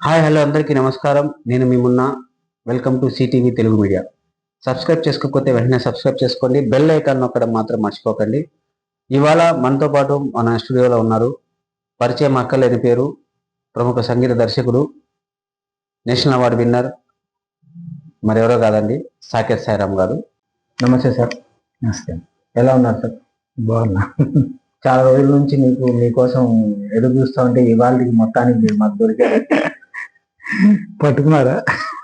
Hi hello అందరికీ నమస్కారం. నేను మీ Munna. Welcome to CTV Telugu media. Subscribe చేసుకోకపోతే వెంటనే సబ్స్క్రైబ్ చేసుకోండి. బెల్ ఐకాన్ నొక్కడం మాత్రం మర్చిపోకండి. ఇవాళ మనతో పాటు మన స్టూడియోలో ఉన్నారు పరిచయం అక్కర్లేని పేరు, ప్రముఖ సంగీత దర్శకుడు, నేషనల్ అవార్డు విన్నర్, మరెవరో కాదండి, సాకేత్ సాయిరామ్ గారు. నమస్తే సార్. నమస్తే. ఎలా ఉన్నారు సార్? బాగున్నా. చాలా రోజుల నుంచి మీకోసం ఎదురు చూస్తూ ఉంటే ఇవాళకి మొత్తానికి మీరు మాకు దొరికారు. పట్టుకున్నారా?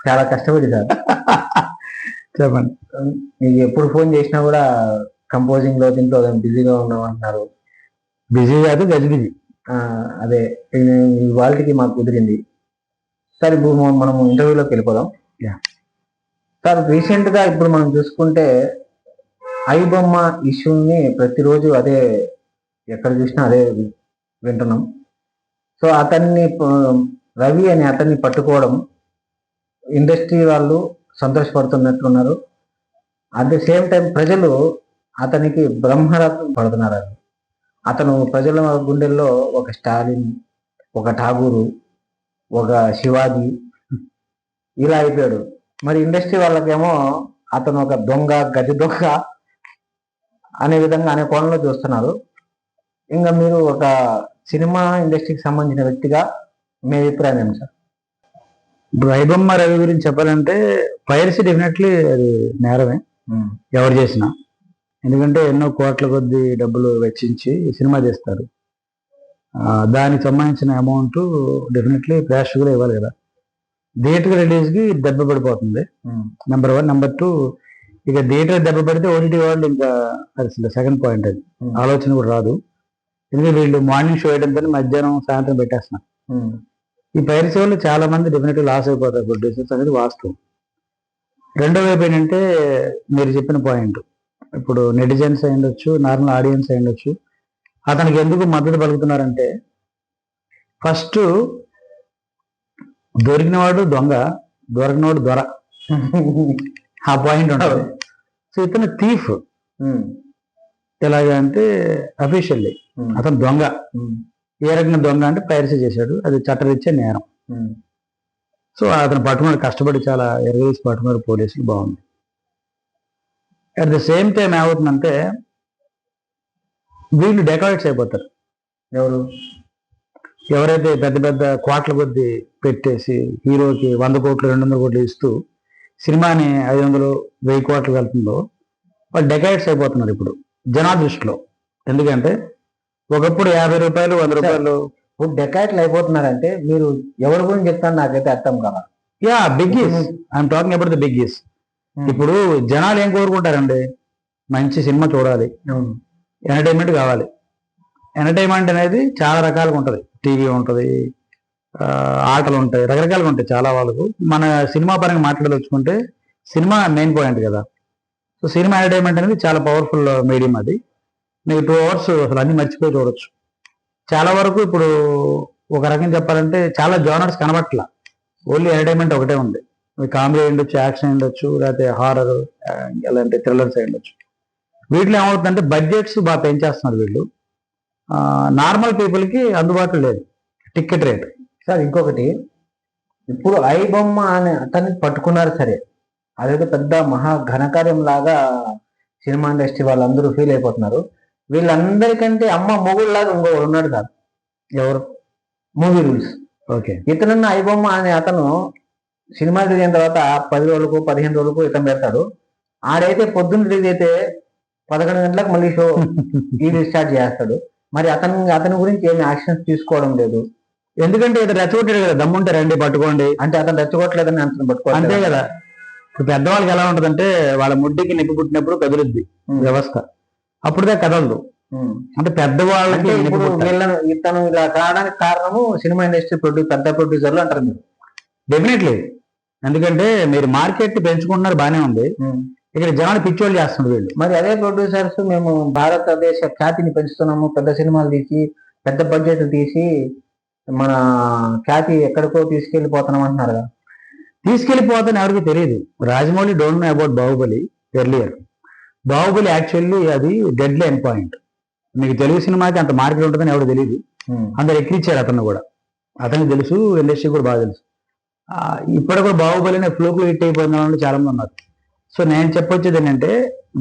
చాలా కష్టపడి సార్. చెప్పండి. మీకు ఎప్పుడు ఫోన్ చేసినా కూడా కంపోజింగ్ లో దీంట్లో బిజీగా ఉన్నాం అంటున్నారు. బిజీ కాదు, గజిబిజీ. అదే ఇవాళకి మాకు కుదిరింది సార్. ఇప్పుడు మనం ఇంటర్వ్యూలోకి వెళ్ళిపోదాం. సార్, రీసెంట్ గా ఇప్పుడు మనం చూసుకుంటే ఐబొమ్మ ఇష్యూని ప్రతిరోజు అదే, ఎక్కడ చూసినా అదే వింటున్నాం. సో అతన్ని, రవి అని అతన్ని పట్టుకోవడం ఇండస్ట్రీ వాళ్ళు సంతోషపడుతున్నట్లున్నారు. అట్ ది సేమ్ టైం ప్రజలు అతనికి బ్రహ్మరథం పడుతున్నారు. అతను ప్రజల గుండెల్లో ఒక స్టాలిన్, ఒక ఠాగూరు, ఒక శివాజీ ఇలా అయిపోయాడు. మరి ఇండస్ట్రీ వాళ్ళకేమో అతను ఒక దొంగ, గది దొంగ అనే విధంగా అనే కోణంలో చూస్తున్నారు. ఇంకా మీరు ఒక సినిమా ఇండస్ట్రీకి సంబంధించిన వ్యక్తిగా మీ అభిప్రాయం ఏమి సార్? ఇప్పుడు ఐబొమ్మ రవి గురించి చెప్పాలంటే పైరసీ డెఫినెట్లీ అది నేరమే ఎవరు చేసినా. ఎందుకంటే ఎన్నో కోట్ల కొద్ది డబ్బులు వెచ్చించి సినిమా చేస్తారు. దానికి సంబంధించిన అమౌంట్ డెఫినెట్లీ ప్రేక్షకులు ఇవ్వాలి కదా. థియేటర్ రిలీజ్కి దెబ్బ పడిపోతుంది, నెంబర్ 1. నెంబర్ 2, ఇక థియేటర్ దెబ్బ పడితే ఓటీటీ వాళ్ళు ఇంకా అసలు సెకండ్ పాయింట్, అది ఆలోచన కూడా రాదు. ఎందుకంటే వీళ్ళు మార్నింగ్ షో వేయడంతో మధ్యాహ్నం సాయంత్రం పెట్టేస్తున్నారు. ఈ పైరసీ వాళ్ళు చాలా మంది డెఫినెట్గా లాస్ అయిపోతారు ప్రొడ్యూసర్స్ అనేది వాస్తవం. రెండో వైపు ఏంటంటే మీరు చెప్పిన పాయింట్, ఇప్పుడు నెటిజన్స్ అయి ఉండొచ్చు, నార్మల్ ఆడియన్స్ అయి ఉండొచ్చు, అతనికి ఎందుకు మద్దతు పలుకుతున్నారంటే ఫస్ట్ దొరికినవాడు దొంగ, దొరకనవాడు దొర. ఆ పాయింట్ ఉంటుంది. సో ఇతను థీఫ్. ఎలాగంటే అఫీషియల్లీ అతను దొంగ. ఏ రకంగా దొంగ అంటే పైరసీ చేశాడు, అది చట్టరీత్యా నేరం. సో అతను పట్టుకున్నాడు, కష్టపడి చాలా ఎరగేసి పట్టుకున్నారు పోలీసులు, బాగుంది. అట్ ద సేమ్ టైం ఏమవుతుందంటే వీళ్ళు డెకాయిట్స్ అయిపోతారు. ఎవరైతే పెద్ద పెద్ద కోట్ల కొద్ది పెట్టేసి హీరోకి 100 కోట్లు 200 కోట్లు ఇస్తూ సినిమాని 500 1000 కోట్లు వెళ్తుందో వాళ్ళు డెకాయిట్స్ అయిపోతున్నారు ఇప్పుడు జనా దృష్టిలో. ఎందుకంటే ఒకప్పుడు 50 రూపాయలు 100 రూపాయలు ఇప్పుడు డెకాయిట్లు అయిపోతున్నారంటే మీరు ఎవరి గురించి చెప్తాను నాకైతే అర్థం కదా. బిగ్గీస్, ఐఎమ్ టాకింగ్ అబౌట్ ద బిగ్గీస్. ఇప్పుడు జనాలు ఏం కోరుకుంటారండి? మంచి సినిమా చూడాలి, ఎంటర్టైన్మెంట్ కావాలి. ఎంటర్టైన్మెంట్ అనేది చాలా రకాలుగా ఉంటుంది. టీవీ ఉంటుంది, ఆటలు ఉంటాయి, రకరకాలుగా ఉంటాయి చాలా వాళ్ళకు. మన సినిమా పరంగా మాట్లాడదలుచుకుంటే సినిమా మెయిన్ పాయింట్ కదా. సో సినిమా ఎంటర్టైన్మెంట్ అనేది చాలా పవర్ఫుల్ మీడియం. అది మీకు 2 hours అసలు అన్ని మర్చిపోయి చూడొచ్చు. చాలా వరకు ఇప్పుడు ఒక రకంగా చెప్పాలంటే చాలా జోనర్స్ కనబట్ల, ఓన్లీ ఎంటర్టైన్మెంట్ ఒకటే ఉంది. కామెడీ ఉండొచ్చు, యాక్షన్ ఉండొచ్చు, లేకపోతే హారర్, అలాంటి థ్రిల్లర్స్ ఉండొచ్చు. వీటిలో ఏమవుతుందంటే బడ్జెట్స్ బాగా పెంచేస్తున్నారు వీళ్ళు. నార్మల్ పీపుల్కి అందుబాటులో లేదు టికెట్ రేట్. సార్ ఇంకొకటి, ఇప్పుడు ఐబొమ్మ అని అతన్ని పట్టుకున్నారు సరే, అదేదో పెద్ద మహా ఘనకార్యం లాగా సినిమా ఇండస్ట్రీ వాళ్ళందరూ ఫీల్ అయిపోతున్నారు. వీళ్ళందరికంటే అమ్మ మొగుడులాగా ఇంకొకరు ఉన్నాడు సార్. ఎవరు? Movie rules. ఓకే. ఇతనున్న ఐబొమ్మ అనే అతను సినిమా రిలీజ్ అయిన తర్వాత 10 రోజులకు 15 రోజులకు ఇతను పెడతాడు. ఆడైతే పొద్దున్న రిలీజ్ అయితే 11 గంటలకు మళ్ళీ షో స్టార్ట్ చేస్తాడు. మరి అతని గురించి ఏమి యాక్షన్స్ తీసుకోవడం లేదు. ఎందుకంటే ఇతను రెచ్చగొట్టాడు కదా, దమ్ముంటే రండి పట్టుకోండి అంటే అతను రెచ్చగొట్టలేదని అతను పట్టుకోవాలి. అంతే కదా. పెద్దవాళ్ళకి ఎలా ఉంటదంటే వాళ్ళ ముడ్డికి నిప్పు పుట్టినప్పుడు కదులుద్ది వ్యవస్థ, అప్పుడుదే కదలదు. అంటే పెద్దవాళ్ళకి ఇతను ఇలా కావడానికి కారణము సినిమా ఇండస్ట్రీ పెద్ద ప్రొడ్యూసర్లు అంటారు మీరు. డెఫినెట్లీ. ఎందుకంటే మీరు మార్కెట్ పెంచుకుంటున్నారు, బాగానే ఉంది. ఇక్కడ జనాలు పిచ్చోళ్ళు చేస్తున్నారు వీళ్ళు. మరి అదే ప్రొడ్యూసర్స్ మేము భారతదేశ ఖ్యాతిని పెంచుతున్నాము, పెద్ద సినిమాలు తీసి పెద్ద బడ్జెట్ తీసి మన ఖ్యాతి ఎక్కడికో తీసుకెళ్లిపోతున్నాం అంటున్నారు కదా. తీసుకెళ్లిపోతాను ఎవరికి తెలియదు. Rajamouli don't know about Baahubali earlier. Baahubali actually అది డెడ్ లైన్ పాయింట్. మీకు తెలుగు సినిమాకి అంత మార్కెట్ ఉంటుందని ఎవరు తెలియదు. అందరు ఎక్కిరిచ్చారు అతను కూడా. అతనికి తెలుసు, ఇండస్ట్రీ కూడా బాగా తెలుసు. ఇప్పుడు కూడా బాహుబలిని ఫ్లూక్లు హిట్ అయిపోయిన వాళ్ళు చాలా మంది ఉన్నారు. సో నేను చెప్పొచ్చేది ఏంటంటే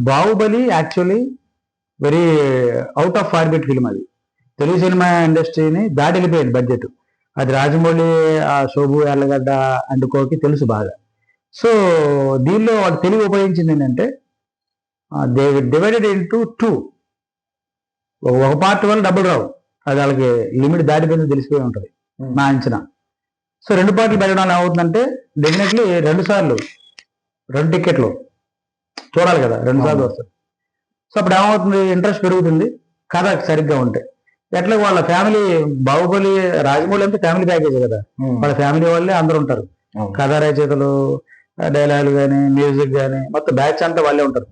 Baahubali actually very out of orbit film. అది తెలుగు సినిమా ఇండస్ట్రీని దాటి వెళ్ళిపోయింది బడ్జెట్. అది రాజమౌళి, శోభు ఎర్లగడ్డ అండుకోకి తెలుసు బాగా. సో దీనిలో వాళ్ళు తెలుగు ఉపయోగించింది ఏంటంటే దే డివైడెడ్ ఇంటూ 2. ఒక పార్ట్ వల్ల డబ్బులు రావు, అది వాళ్ళకి లిమిట్ దాటిపోయింది తెలిసిపోయి ఉంటుంది నా అంచనా. సో 2 పార్ట్లు పెట్టడం వల్ల ఏమవుతుందంటే డెఫినెట్లీ 2 సార్లు 2 టికెట్లు చూడాలి కదా, 2 సార్లు వస్తుంది. సో అప్పుడు ఏమవుతుంది, ఇంట్రెస్ట్ పెరుగుతుంది కథ సరిగ్గా ఉంటే. ఎట్లా వాళ్ళ ఫ్యామిలీ, బాహుబలి రాజమౌళి అంటే ఫ్యామిలీ ప్యాకేజ్ కదా, వాళ్ళ ఫ్యామిలీ వాళ్ళే అందరూ ఉంటారు. కథా రచయితలు, డైలాగులు కానీ, మ్యూజిక్ కానీ మొత్తం బ్యాచ్ అంతా వాళ్ళే ఉంటారు.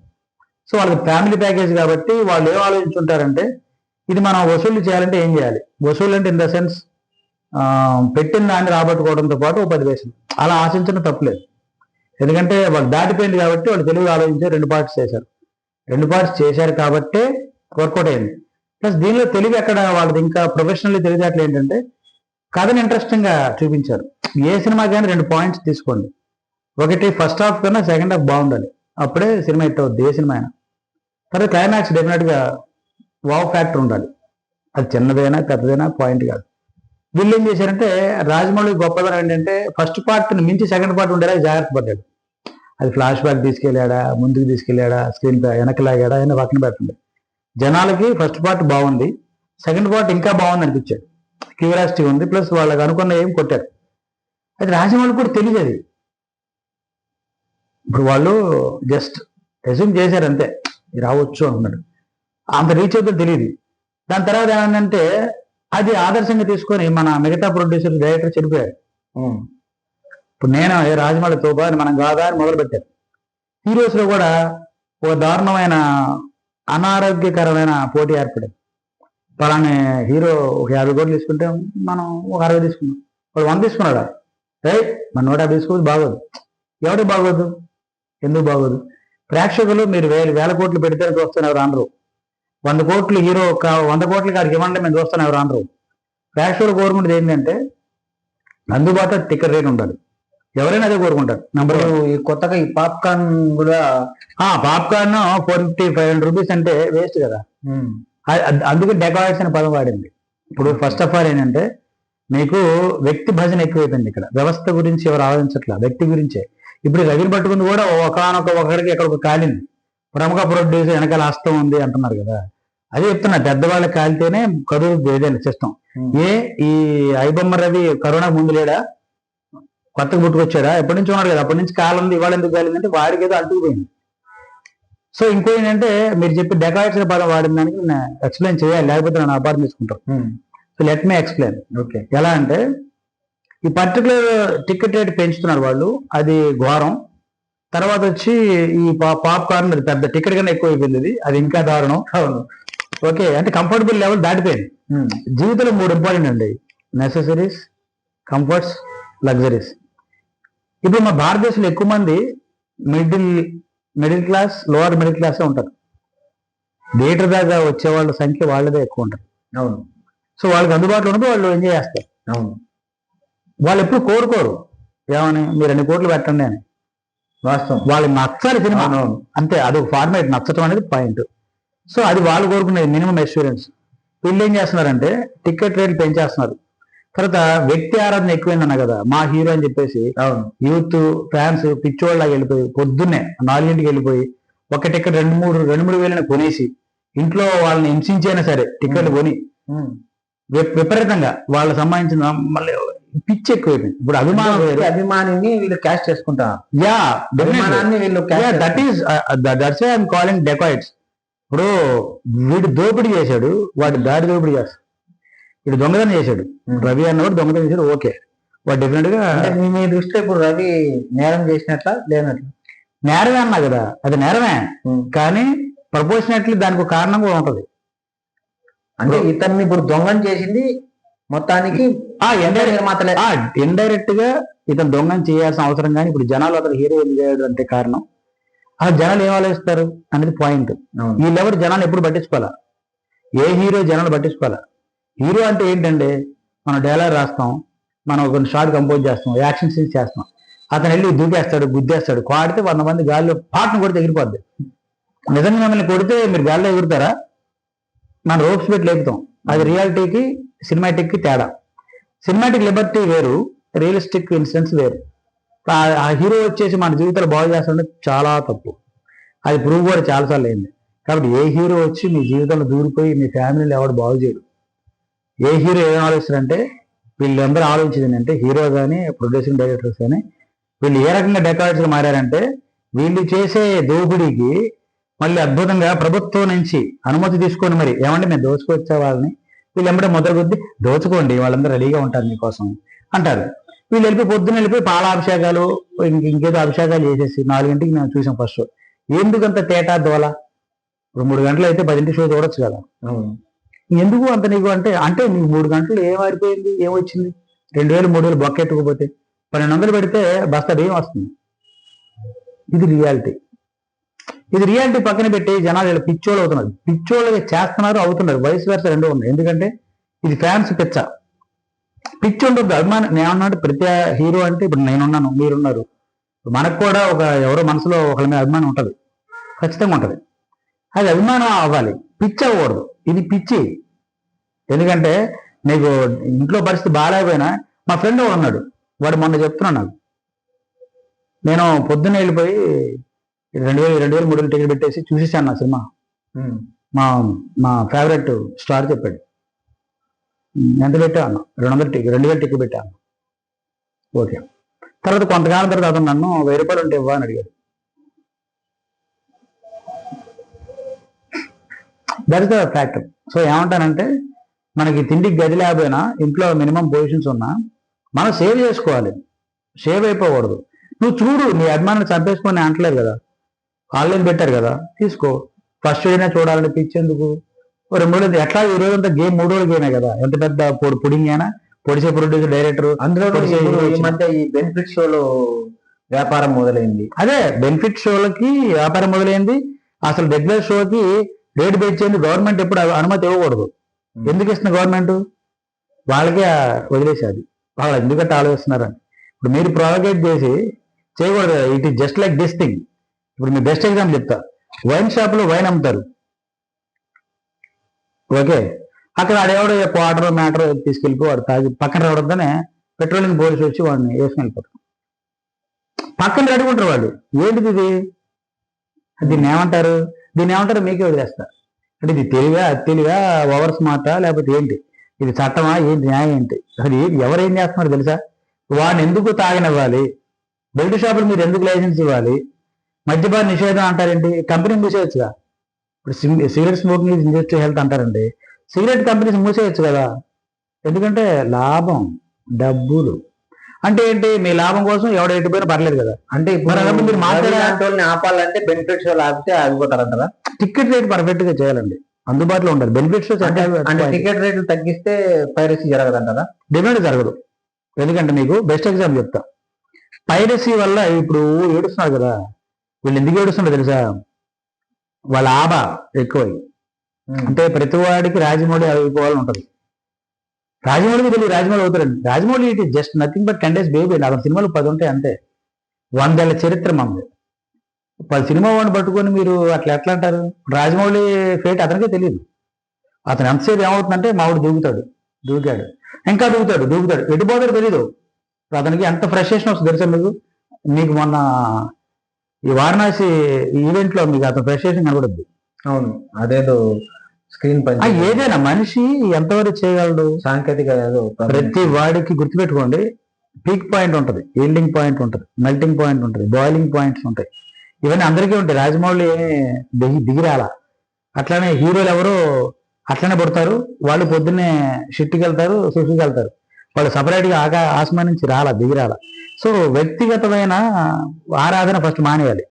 సో వాళ్ళకి ఫ్యామిలీ ప్యాకేజ్ కాబట్టి వాళ్ళు ఏం ఆలోచించుంటారంటే ఇది మనం వసూలు చేయాలంటే ఏం చేయాలి. వసూలు అంటే ఇన్ ద సెన్స్ పెట్టిన దాన్ని రాబట్టుకోవడంతో పాటు 10 పైసలు అలా ఆశించడం తప్పులేదు. ఎందుకంటే వాళ్ళు దాటిపోయింది కాబట్టి వాళ్ళు తెలుగు ఆలోచించి 2 పార్ట్స్ చేశారు. 2 పార్ట్స్ చేశారు కాబట్టే వర్కౌట్ అయింది. ప్లస్ దీనిలో తెలుగు ఎక్కడ వాళ్ళది ఇంకా ప్రొఫెషనల్లీ తెలివితేటలు ఏంటంటే కథను ఇంట్రెస్టింగ్ గా చూపించారు. ఏ సినిమా కానీ 2 పాయింట్స్ తీసుకోండి. ఒకటి ఫస్ట్ హాఫ్ కన్నా సెకండ్ హాఫ్ బాగుండాలి, అప్పుడే సినిమా హిట్ అవుద్ది ఏ సినిమా అయినా. తర్వాత క్లైమాక్స్ డెఫినెట్ గా వావ్ ఫ్యాక్టర్ ఉండాలి. అది చిన్నదైనా పెద్దదైనా పాయింట్ కాదు. వీళ్ళు ఏం చేశారంటే రాజమౌళి గొప్పదనం ఏంటంటే ఫస్ట్ పార్ట్ మించి సెకండ్ పార్ట్ ఉండేలా జాగ్రత్త పడ్డాడు. అది ఫ్లాష్ బ్యాక్ తీసుకెళ్ళాడా, ముందుకు తీసుకెళ్ళాడా, స్క్రీన్ వెనక్కి లాగాడా అయినా పక్కన పెట్టండి. జనాలకి ఫస్ట్ పార్ట్ బాగుంది, సెకండ్ పార్ట్ ఇంకా బాగుంది అనిపించాడు. క్యూరియాసిటీ ఉంది, ప్లస్ వాళ్ళకి అనుకున్న ఏం కొట్టారు. అది రాజమౌళి కూడా తెలియదు. అది ఇప్పుడు వాళ్ళు జస్ట్ రెజ్యూమ్ చేశారు అంతే, రావచ్చు అనుకున్నాడు, అంత రీచ్ అవుతుందో తెలియదు. దాని తర్వాత ఏమైందంటే అది ఆదర్శంగా తీసుకొని మన మిగతా ప్రొడ్యూసర్, డైరెక్టర్ చెడిపోయారు. ఇప్పుడు నేను రాజమౌళి తోపా అని మనం కాదా అని మొదలు పెట్టారు. హీరోస్ లో కూడా ఒక దారుణమైన అనారోగ్యకరమైన పోటీ ఏర్పడింది. పలాని హీరో ఒక 50 కోట్లు తీసుకుంటే మనం ఒక 60 తీసుకున్నాం, వాడు 100 తీసుకున్నాడా, రైట్ మన 150 తీసుకోవద్దు, బాగోదు. ఎవరికి బాగోదు, ఎందుకు బాగోదు? ప్రేక్షకులు మీరు వేల కోట్లు పెడితే చూస్తాను ఎవరు అనరు. 100 కోట్లు హీరో 100 కోట్ల కాడికి ఇవ్వండి మేము చూస్తాను ఎవరు అనరు. ప్రేక్షకులు కోరుకుంటుంది ఏంటంటే అందుబాటులో టికెట్ రేట్ ఉండాలి. ఎవరైనా అదే కోరుకుంటారు. నంబర్ ఈ కొత్తగా ఈ పాప్కార్న్ కూడా, పాప్కార్న్ 45 రూపీస్ అంటే వేస్ట్ కదా. అందుకే డెకాయిట్స్ అనే పదం వాడింది. ఇప్పుడు ఫస్ట్ ఆఫ్ ఆల్ ఏంటంటే మీకు వ్యక్తి భజన ఎక్కువైపోయింది. ఇక్కడ వ్యవస్థ గురించి ఎవరు ఆలోచించట్లా, వ్యక్తి గురించే. ఇప్పుడు రవిని పట్టుకుంది కూడా ఒకరికి ఎక్కడ ఒక కాలింది, ప్రముఖ ప్రొడ్యూసర్ వెనకాల హస్తం ఉంది అంటున్నారు కదా. అదే చెప్తున్నా, పెద్దవాళ్ళకి కాలితేనే కదులు ఏదైనా సిస్టం. ఈ ఐబొమ్మ రవి కరోనా ముందు లేడా, కొత్తగా పుట్టుకొచ్చాడా, ఎప్పటి నుంచి ఉన్నాడు కదా, అప్పటి నుంచి కాలం ఇవాళ ఎందుకు కాలిందంటే వాడికి ఏదో అంటుకుపోయింది. సో ఇంకో ఏంటంటే మీరు చెప్పి డెకాయిట్స్ పదం వాడిన దానికి నేను ఎక్స్ప్లెయిన్ చేయాలి, లేకపోతే నన్ను అపార్థం తీసుకుంటారు. So let me explain. Okay, ఎలా అంటే ఈ పర్టికులర్ టికెట్ రేట్ పెంచుతున్నారు వాళ్ళు, అది ఘోరం. తర్వాత వచ్చి ఈ పాప్కార్న్ అది పెద్ద టికెట్ కన్నా ఎక్కువ అయిపోయింది, అది ఇంకా దారుణం. అవును, ఓకే, అంటే కంఫర్టబుల్ లెవెల్ దాటిపోయింది. జీవితంలో 3 ఇంపార్టెంట్ అండి, నెసెసరీస్, కంఫర్ట్స్, లగ్జరీస్. ఇప్పుడు మా భారతదేశంలో ఎక్కువ మంది middle class, lower middle class ఉంటారు. థియేటర్ దాకా వచ్చే వాళ్ళ సంఖ్య వాళ్ళదే ఎక్కువ ఉంటారు. అవును, సో వాళ్ళకి అందుబాటులో ఉన్నప్పుడు వాళ్ళు ఎంజాయ్ చేస్తారు. అవును, వాళ్ళు ఎప్పుడు కోరుకోరు ఏమని మీరు 2 కోట్లు పెట్టండి అని. వాస్తవం, వాళ్ళకి నచ్చాలి సినిమా, అంతే. అదొక ఫార్మేట్, నచ్చటం అనేది పాయింట్. సో అది వాళ్ళు కోరుకునేది మినిమం ఎష్యూరెన్స్. వీళ్ళు ఏం చేస్తున్నారంటే టికెట్ రేట్లు పెంచేస్తున్నారు. తర్వాత వ్యక్తి ఆరాధన ఎక్కువైందన్న కదా, మా హీరో అని చెప్పేసి యూత్ ఫ్యాన్స్ పిచ్చోళ్ళగా వెళ్ళిపోయి పొద్దున్నే 4 వెళ్ళిపోయి ఒక టికెట్ 2-3 వేలని కొనేసి ఇంట్లో వాళ్ళని హింసించైనా సరే టికెట్లు కొని విపరీతంగా వాళ్ళకి సంబంధించిన మళ్ళీ పిచ్చి ఎక్కువైపోయింది. ఇప్పుడు అభిమానిని వీళ్ళు క్యాష్ చేసుకుంటారు. That's why I am calling dacoits. ఇప్పుడు వీడు దోపిడీ చేశాడు, వాడి దారి దోపిడీ చేస్తాడు. వీడు దొంగతనం చేశాడు, రవి అన్నవాడు దొంగతనం చేశాడు, ఓకే, వాడు డెఫినెట్ గా మీ దృష్టిలో ఇప్పుడు రవి నేరం చేసినట్ల లేనట్లు? నేరమే అన్నా కదా, అది నేరమే, కానీ ప్రపోర్షనేట్లీ దానికి ఒక కారణం కూడా ఉంటది. అంటే ఇతన్ని ఇప్పుడు దొంగని చేసింది మొత్తానికి ఇండైరెక్ట్ గా ఇతను దొంగని చేయాల్సిన అవసరం, కానీ ఇప్పుడు జనాలు అతను హీరో ఎందుకు చేయడం అంటే కారణం, ఆ జనాలు ఏం ఆలోచిస్తారు అనేది పాయింట్. ఈ లెవెల్ జనాలు ఎప్పుడు పట్టించుకోవాలా, ఏ హీరో జనాలు పట్టించుకోవాలా. హీరో అంటే ఏంటంటే మనం డైలాగ్ రాస్తాం, మనం ఒక షార్ట్ కంపోజ్ చేస్తాం, యాక్షన్ సీన్స్ చేస్తాం, అతను వెళ్ళి దూకేస్తాడు, గుద్దేస్తాడు, కొడితే 100 మంది గాల్లో పాటను కొడితే ఎగిరిపోద్ది. నిజంగా మిమ్మల్ని కొడితే మీరు గాల్లో ఎగురుతారా? మనం రోప్స్ పెట్టి లేపుతాం. అది రియాలిటీకి సినిమాటిక్కి తేడా. సినిమాటిక్ లిబర్టీ వేరు, రియలిస్టిక్ ఇన్సిడెంట్స్ వేరు. ఆ హీరో వచ్చేసి మన జీవితాలు బాగు చేస్తాడంటే చాలా తప్పు. అది ప్రూవ్ కూడా చాలాసార్లు అయింది. కాబట్టి ఏ హీరో వచ్చి మీ జీవితంలో దూరిపోయి మీ ఫ్యామిలీని ఎవడు బాగు చేయడు. ఏ హీరో ఏం ఆలోచిస్తారంటే, వీళ్ళందరూ ఆలోచించింది అంటే, హీరో కానీ ప్రొడ్యూసింగ్ డైరెక్టర్స్ కానీ, వీళ్ళు ఏ రకంగా డెకాయిట్స్గా మారారంటే, వీళ్ళు చేసే దోపిడీకి మళ్ళీ అద్భుతంగా ప్రభుత్వం నుంచి అనుమతి తీసుకొని మరి ఏమంటే మేము దోచుకొచ్చే వాళ్ళని వీళ్ళు ఎంబడే మొదలు కొద్ది దోచుకోండి, వాళ్ళందరూ రెడీగా ఉంటారు మీకోసం అంటారు. వీళ్ళు వెళ్ళిపోయి పొద్దున్న వెళ్ళిపోయి పాలాభిషేకాలు ఇంకేదో అభిషేకాలు చేసేసి 4 మేము చూసాం ఫస్ట్. ఎందుకంత తేటా దోల? ఇప్పుడు 3 గంటలు అయితే 10 షో చూడొచ్చు కదా. ఎందుకు అంత నీకు అంటే అంటే నీకు 3 గంటలు ఏం మారిపోయింది, ఏమొచ్చింది? 2000 3000 బొక్కెట్టుకోపోతే 1200 పెడితే బస్తా ఏం వస్తుంది? ఇది రియాలిటీ. ఇది రియాలిటీ పక్కన పెట్టి జనాలు ఇలా పిచ్చోళ్ళు అవుతున్నారు, పిచ్చోళ్ళగా చేస్తున్నారు, అవుతున్నారు. వయసు వరుస రెండో ఉన్నాయి. ఎందుకంటే ఇది ఫ్యాన్స్ పిచ్చ, పిచ్చి ఉండొద్దు, అభిమానం. నేను అన్నాడు ప్రతి హీరో అంటే, ఇప్పుడు నేనున్నాను, మీరున్నారు, మనకు కూడా ఒక ఎవరో మనసులో ఒకళ్ళ మీద అభిమానం ఉంటుంది, ఖచ్చితంగా ఉంటుంది. అది అభిమానం అవ్వాలి, పిచ్చి అవ్వకూడదు. ఇది పిచ్చి. ఎందుకంటే నీకు ఇంట్లో పరిస్థితి బాగాలేకపోయినా, మా ఫ్రెండ్ ఉన్నాడు, వాడు మొన్న చెప్తున్నాడు నాకు, నేను పొద్దున్న వెళ్ళిపోయి 2000 3000 టికెట్ పెట్టేసి చూసేసాను నా సినిమా. మా ఫేవరెట్ స్టార్ చెప్పాడు, ఎంత పెట్టా అన్న? 2000 టికెట్ పెట్టాను. ఓకే. తర్వాత కొంతకాలం తర్వాత అతను నన్ను 1000 రూపాయలు ఉంటే ఇవ్వ అని అడిగాడు. That is the factor. So ఏమంటానంటే, మనకి తిండికి గది లేకపోయినా ఇంట్లో మినిమం పొజిషన్స్ ఉన్నా మనం సేవ్ చేసుకోవాలి, సేవ్ అయిపోకూడదు. నువ్వు చూడు, నీ అభిమానాన్ని చంపేసుకొని అంటలేదు కదా, ఆన్లైన్ పెట్టారు కదా, తీసుకో. ఫస్ట్ అయినా చూడాలని పిచ్చేందుకు? 2 రోజులు ఎట్లా ఈ రోజంతా గేమ్ 3 రోజుల గేమే కదా, ఎంత పెద్ద పుడింగ్ అయినా పొడిసే ప్రొడ్యూసర్ డైరెక్టర్. అందులో ఈ మధ్య ఈ బెనిఫిట్ షోలో వ్యాపారం మొదలైంది. అదే బెనిఫిట్ షోలకి వ్యాపారం మొదలైంది. అసలు రెగ్యులర్ షోకి రేటు పెంచేందుకు గవర్నమెంట్ ఎప్పుడు అనుమతి ఇవ్వకూడదు. ఎందుకు ఇస్తుంది గవర్నమెంట్? వాళ్ళకే వదిలేసేది. వాళ్ళు ఎందుకంటే ఆలోచిస్తున్నారని. ఇప్పుడు మీరు ప్రొవోకేట్ చేసి చేయకూడదు కదా. It is just like this thing. ఇప్పుడు మీ బెస్ట్ ఎగ్జాంపుల్ చెప్తా. వైన్ షాప్ లో వైన్ అమ్ముతారు, ఓకే. అక్కడ ఆడెవడో క్వార్టర్ మ్యాటర్ తీసుకెళ్ళిపో, వాడు తాగి పక్కన రావడంతోనే పెట్రోలింగ్ పోలీసు వచ్చి వాడిని వేసుకుని వెళ్ళిపోతారు. పక్కన అడుగుంటారు వాళ్ళు, ఏంటిది ఇది, దీన్ని ఏమంటారు, మీకే వదిలేస్తారు. అంటే ఇది తెలివా, అతిలివా, ఓవర్ స్మార్టా, లేకపోతే ఏంటి, ఇది చట్టమా, ఏంటి న్యాయం ఏంటి, అసలు ఎవరు ఏం చేస్తున్నారు తెలుసా? వాడిని ఎందుకు తాగనివ్వాలి? బెల్ట్ షాపులు మీరు ఎందుకు లైసెన్స్ ఇవ్వాలి? మద్యపాన నిషేధం అంటారేంటి? కంపెనీ మూసేయచ్చుగా. ఇప్పుడు cigarette smoking is injurious to health అంటారండి. సిగరెట్ కంపెనీస్ మూసేయచ్చు కదా. ఎందుకంటే లాభం, డబ్బులు. అంటే ఏంటి, మీ లాభం కోసం ఎవడ ఎట్టిపోయినా పర్లేదు కదా. అంటే ఇప్పుడు మీరు మాట్లాడే ఆపాలంటే బెనిఫిట్ షో ఆపితే ఆగిపోతారంటారా? టికెట్ రేట్ పర్ఫెక్ట్ గా చేయాలండి, అందుబాటులో ఉండాలి. బెనిఫిట్ షోస్ అంటే టికెట్ రేట్లు తగ్గిస్తే పైరసీ జరగదంటారా? డిమాండ్ జరగదు. ఎందుకంటే మీకు బెస్ట్ ఎగ్జాంపుల్ చెప్తా. పైరసీ వల్ల ఇప్పుడు ఏడుస్తున్నారు కదా, వీళ్ళు ఎందుకు ఏడుస్తున్నారు తెలుసా? వాళ్ళ ఆబా ఎక్కువై. అంటే ప్రతి వాడికి రాజమౌళి అయిపోవాలని ఉంటుంది. రాజమౌళికి తెలియదు రాజమౌళి అవుతారండి. Rajamouli it is just nothing but 10 days baby. 4 సినిమాలు 10 ఉంటాయి అంతే. 100 ఏళ్ల చరిత్ర మనది. 10 సినిమా వాడిని పట్టుకొని మీరు అట్లా ఎట్లా అంటారు? రాజమౌళి ఫేట్ అతనికే తెలియదు. అతను ఎంతసేపు ఏమవుతుందంటే మావిడు దూకాడు, ఇంకా దూకుతాడు, ఎటుపోతాడు తెలీదు. అతనికి ఎంత ఫ్రస్ట్రేషన్ వస్తుంది తెలుసా మీకు మొన్న ఈ వారణాసి ఈవెంట్ లో మీకు అతను ఫ్రస్ట్రేషన్ కనబడుద్ది. అవును, అదేదో స్క్రీన్ పై ఏదైనా మనిషి ఎంతవరకు చేయగలడు? సాంకేతిక ప్రతి వాడికి గుర్తుపెట్టుకోండి, పీక్ పాయింట్ ఉంటుంది, ఈల్డింగ్ పాయింట్ ఉంటుంది, మెల్టింగ్ పాయింట్ ఉంటుంది, బాయిలింగ్ పాయింట్స్ ఉంటాయి. ఇవన్నీ అందరికీ ఉంటాయి. రాజమౌళి దిగిరాల. అట్లానే హీరోలు ఎవరో అట్లనే పడతారు. వాళ్ళు పొద్దున్నే షిట్కి వెళ్తారు, సుషికి వెళ్తారు. వాళ్ళు సపరేట్గా ఆస్మాన్ నుంచి దిగిరాల. సో వ్యక్తిగతమైన ఆరాధన ఫస్ట్ మానేయాలి.